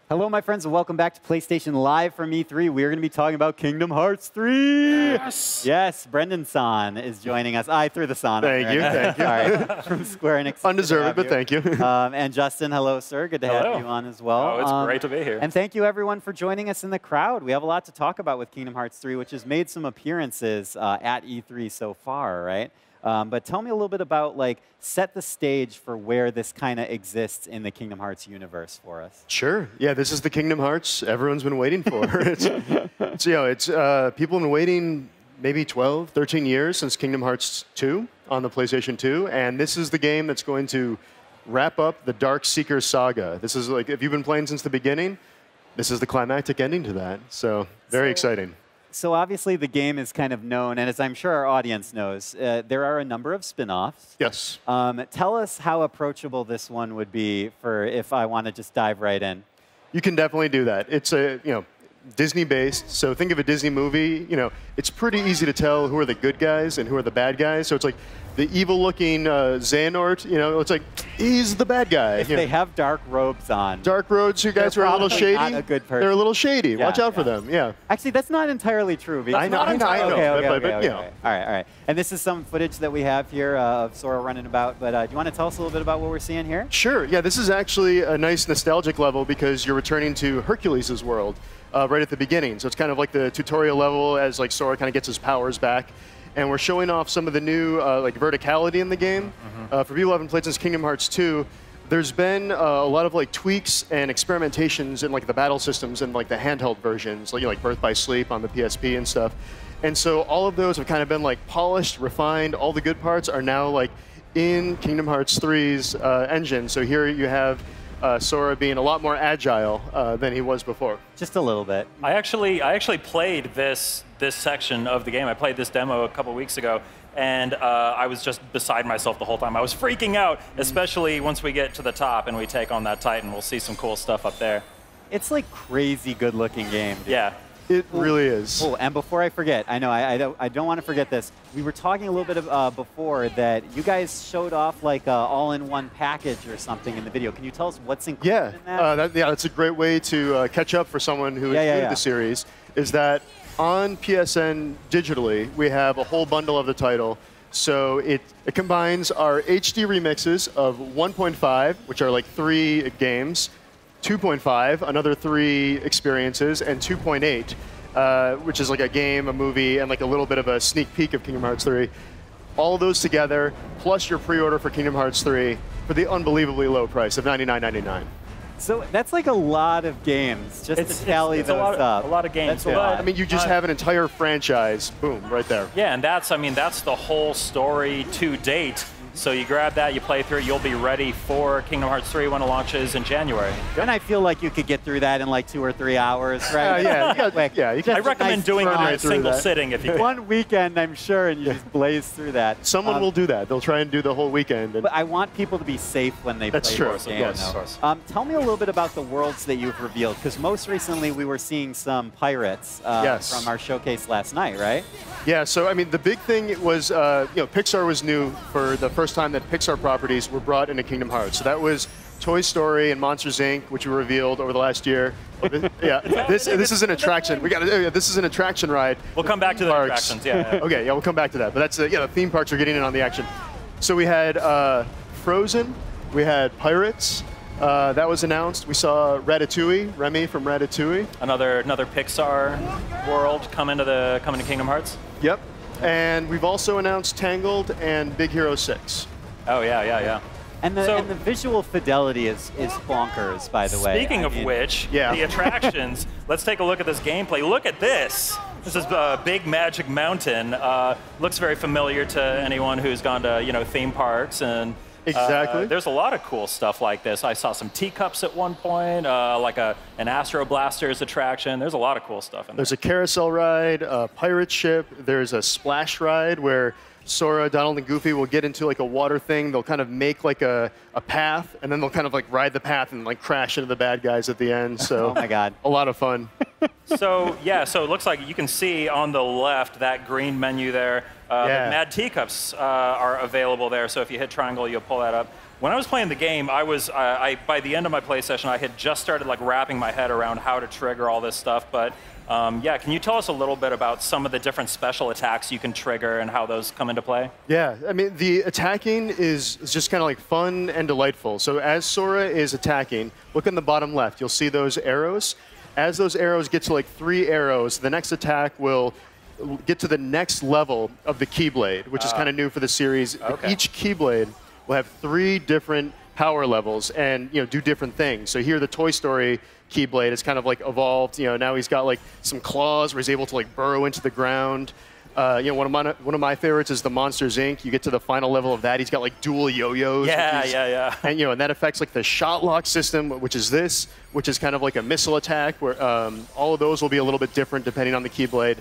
Hello, my friends, and welcome back to PlayStation Live from E3. We're going to be talking about Kingdom Hearts 3. Yes. Yes, Brendan San is joining us. I threw the San. Thank you. Sorry, from Square Enix. Undeserved, but thank you. And Justin, hello, sir. Good to have you on as well. Oh, it's great to be here. And thank you, everyone, for joining us in the crowd. We have a lot to talk about with Kingdom Hearts 3, which has made some appearances at E3 so far, right? But tell me a little bit about, set the stage for where this kind of exists in the Kingdom Hearts universe for us. Sure. Yeah, this is the Kingdom Hearts everyone's been waiting for. People have been waiting maybe 12, 13 years since Kingdom Hearts 2 on the PlayStation 2, and this is the game that's going to wrap up the Dark Seeker saga. This is if you've been playing since the beginning, this is the climactic ending to that. So very exciting. So obviously the game is kind of known, and as I'm sure our audience knows, there are a number of spin-offs. Yes. Tell us how approachable this one would be for if I want to just dive right in. You can definitely do that. It's Disney-based, so think of a Disney movie. It's pretty easy to tell who are the good guys and who are the bad guys. So it's like the evil-looking Xehanort. It's like he's the bad guy. If they have dark robes on. Dark robes, you guys are a little shady. Not a good person. They're a little shady. Yeah, Watch out for them. Yeah. Actually, that's not entirely true. I know. Okay. All right. And this is some footage that we have here of Sora running about. But do you want to tell us a little bit about what we're seeing here? Sure. Yeah, this is actually a nice nostalgic level because you're returning to Hercules' world right at the beginning. So it's kind of like the tutorial level as Sora kind of gets his powers back. And we're showing off some of the new verticality in the game. For people who haven't played since Kingdom Hearts 2, there's been a lot of tweaks and experimentations in the battle systems and the handheld versions, like Birth by Sleep on the PSP and stuff. And so all of those have kind of been polished, refined. All the good parts are now in Kingdom Hearts 3's engine. So here you have Sora being a lot more agile than he was before. Just a little bit. I actually played this section of the game. I played this demo a couple weeks ago, and I was just beside myself the whole time. I was freaking out, especially once we get to the top and we take on that Titan. We'll see some cool stuff up there. It's crazy good-looking game. Dude. Yeah. It really is. Oh, and before I forget, I know I don't want to forget this. We were talking a little bit before that you guys showed off an all-in-one package or something in the video. Can you tell us what's included in that? That's a great way to catch up for someone who is new to the series. Is that on PSN digitally, we have a whole bundle of the title. So it combines our HD remixes of 1.5, which are 3 games, 2.5, another 3 experiences, and 2.8, which is a game, a movie, and a little bit of a sneak peek of Kingdom Hearts 3. All those together, plus your pre-order for Kingdom Hearts 3 for the unbelievably low price of $99.99. So that's a lot of games just to tally those up. A lot of games. That's a lot. I mean, you just have an entire franchise, boom, right there. Yeah, and that's the whole story to date. So you grab that, you play through it, you'll be ready for Kingdom Hearts 3 when it launches in January. And I feel like you could get through that in 2 or 3 hours, right? I recommend doing it in a single sitting if you can. One weekend, I'm sure, and you just blaze through that. Someone will do that. They'll try and do the whole weekend. But I want people to be safe when they play this game. Yes. Tell me a little bit about the worlds that you've revealed, because most recently we were seeing some pirates from our showcase last night, right? Yeah, so I mean, the big thing was, Pixar was new for the first time that Pixar properties were brought into Kingdom Hearts. So that was Toy Story and Monsters Inc., which were revealed over the last year. This is an attraction. This is an attraction ride. We'll come back to the attractions. Yeah. Okay, we'll come back to that. But that's the theme parks are getting in on the action. So we had Frozen, we had Pirates. That was announced. We saw Ratatouille, Remy from Ratatouille. Another Pixar world coming to Kingdom Hearts. Yep. And we've also announced Tangled and Big Hero 6. Oh yeah. And the visual fidelity is bonkers, by the way. Speaking of which, the attractions. Let's take a look at this gameplay. Look at this. This is Big Magic Mountain. Looks very familiar to anyone who's gone to theme parks and. Exactly. There's a lot of cool stuff like this. I saw some teacups at one point, an Astro Blasters attraction. There's a lot of cool stuff in there. There's a carousel ride, a pirate ship. There's a splash ride where Sora, Donald, and Goofy will get into a water thing. They'll kind of make a path, and then they'll kind of ride the path and crash into the bad guys at the end. So oh my God, a lot of fun. So it looks like you can see on the left that green menu there. The Mad Teacups are available there. So if you hit triangle, you'll pull that up. when I was playing the game, I was by the end of my play session, I had just started like wrapping my head around how to trigger all this stuff. But yeah, can you tell us a little bit about some of the different special attacks you can trigger and how those come into play? Yeah, I mean, the attacking is just kind of like fun and delightful. So as Sora is attacking, look in the bottom left. You'll see those arrows. As those arrows get to like 3 arrows, the next attack will get to the next level of the Keyblade, which is kind of new for the series. Okay. Each Keyblade will have 3 different power levels and do different things. So here the Toy Story Keyblade is kind of like evolved. Now he's got like some claws where he's able to like burrow into the ground. One of my favorites is the Monsters Inc. You get to the final level of that, he's got like dual yo-yos. Yeah. And that affects like the shot lock system, which is kind of like a missile attack, where all of those will be a little bit different depending on the Keyblade.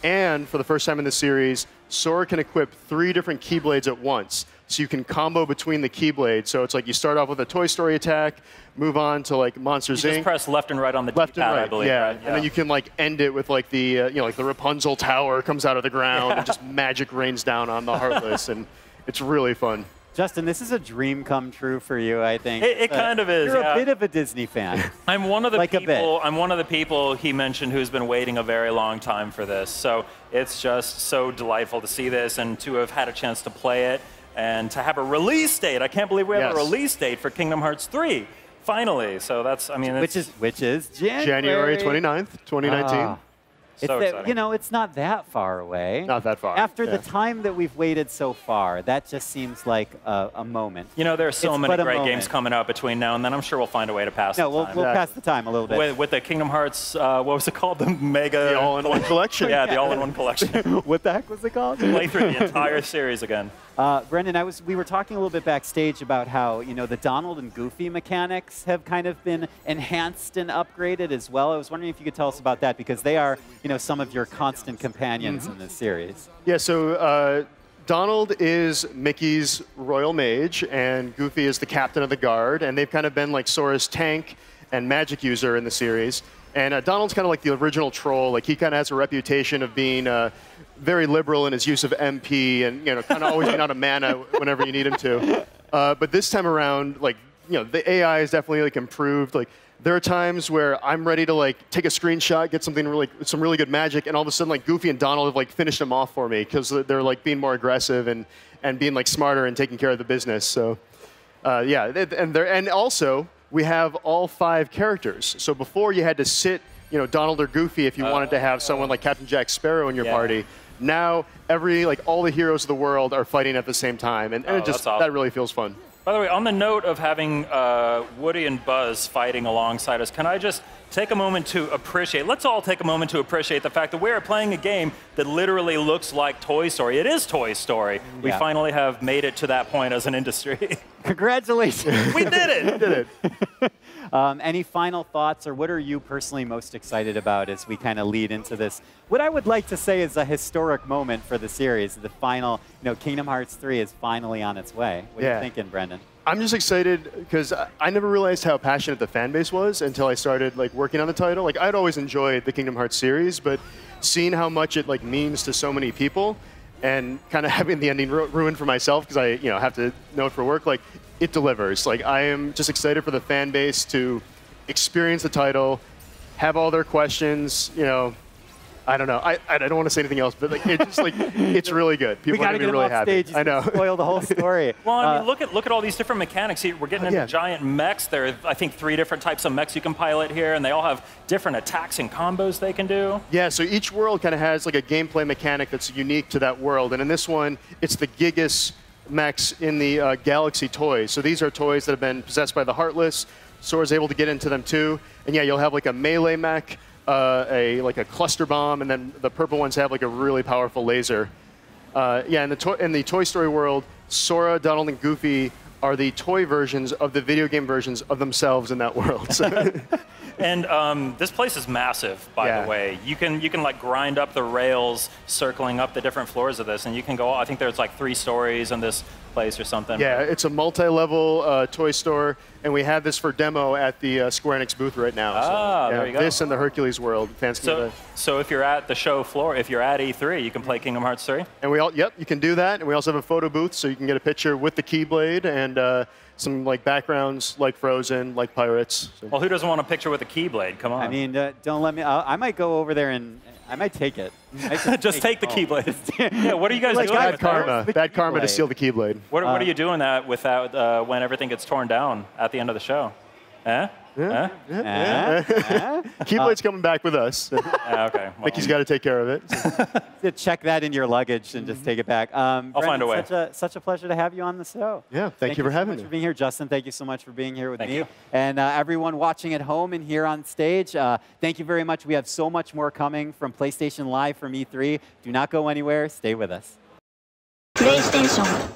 And for the first time in the series, Sora can equip 3 different Keyblades at once. So you can combo between the Keyblades. So it's like you start off with a Toy Story attack, move on to like Monsters Inc. Just press left and right on the left D-pad, and right, I believe. yeah. Right? And then you can like end it with like the like the Rapunzel Tower comes out of the ground and just magic rains down on the Heartless, and it's really fun. Justin, this is a dream come true for you, I think. It kind of is. You're yeah. a bit of a Disney fan. I'm one of the Like a people. bit. I'm one of the people he mentioned who's been waiting a very long time for this. So it's just so delightful to see this and to have had a chance to play it and to have a release date. I can't believe we have a release date for Kingdom Hearts 3. Finally. So that's. I mean, which is January 29th, 2019. So exciting. It's not that far away. Not that far. After the time that we've waited so far, that just seems like a moment. There are so many great moment. games coming out between now and then. I'm sure we'll find a way to pass the time. We'll pass the time a little bit. With the Kingdom Hearts, what was it called? The Mega... The all-in-one collection. Yeah, the all-in-one collection. What the heck was it called? Play through the entire series again. Brendan, we were talking a little bit backstage about how the Donald and Goofy mechanics have kind of been enhanced and upgraded as well. I was wondering if you could tell us about that, because they are some of your constant companions in this series. Yeah, so Donald is Mickey's royal mage, and Goofy is the captain of the guard, and they've kind of been like Sora's tank and magic user in the series. And Donald's kind of like the original troll. Like, he kind of has a reputation of being very liberal in his use of MP, and kind of always being out of mana whenever you need him to. But this time around, like, the AI is definitely like improved. Like, there are times where I'm ready to like take a screenshot, get some really good magic, and all of a sudden like Goofy and Donald have like finished them off for me because they're like being more aggressive and being like smarter and taking care of the business. So yeah, and also we have all 5 characters. So before you had to sit, Donald or Goofy if you wanted to have someone like Captain Jack Sparrow in your party. Now all the heroes of the world are fighting at the same time, and it just awesome. That really feels fun. By the way, on the note of having Woody and Buzz fighting alongside us, can I just take a moment to appreciate, let's all take a moment to appreciate the fact that we're playing a game that literally looks like Toy Story. It is Toy Story. We finally have made it to that point as an industry. Congratulations. We did it. We did it. Any final thoughts, or what are you personally most excited about as we kind of lead into this? What I would like to say is a historic moment for the series. The final, Kingdom Hearts 3 is finally on its way. What are you thinking, Brendan? I'm just excited because I never realized how passionate the fan base was until I started like working on the title. Like, I'd always enjoyed the Kingdom Hearts series, but seeing how much it like means to so many people, and kind of having the ending ruined for myself because I have to know it for work, like, it delivers. Like, I am just excited for the fan base to experience the title, have all their questions, I don't know. I don't want to say anything else, but like, it's just like, it's really good. People are going to be really happy. I know. Spoil the whole story. Well, I mean, look at all these different mechanics here. We're getting into giant mechs. There are, I think, 3 different types of mechs you can pilot here, and they all have different attacks and combos they can do. Yeah, so each world kind of has like a gameplay mechanic that's unique to that world. And in this one, it's the Gigas mechs in the Galaxy toys. So these are toys that have been possessed by the Heartless. Sora's able to get into them too. And yeah, you'll have like a melee mech, like a cluster bomb, and then the purple ones have like a really powerful laser. Yeah, in the Toy Story world, Sora, Donald, and Goofy are the toy versions of the video game versions of themselves in that world. So. And this place is massive, by the way. You can like grind up the rails, circling up the different floors of this, and you can go. I think there's like 3 stories in this place or something. Yeah, it's a multi-level toy store, and we have this for demo at the Square Enix booth right now. Ah, there you go. This and the Hercules World. Fans can so if you're at the show floor, if you're at E3, you can play Kingdom Hearts 3? And you can do that. And we also have a photo booth, so you can get a picture with the Keyblade and some like backgrounds like Frozen, like Pirates. So. Well, who doesn't want a picture with a Keyblade? Come on. I mean, don't let me. I might go over there and I might take it. Just take the Keyblade. Yeah, what are you guys doing? Bad karma. Bad karma to steal the Keyblade. What are you doing that without when everything gets torn down at the end of the show? Keyblade's coming back with us. Okay. Well, Mickey's got to take care of it. So. Check that in your luggage and just take it back. I'll find a way. Such a pleasure to have you on the show. Yeah, thank you for having me. For being here, Justin. Thank you so much for being here with Thank me. you. And everyone watching at home and here on stage, thank you very much. We have so much more coming from PlayStation Live from E3. Do not go anywhere. Stay with us. PlayStation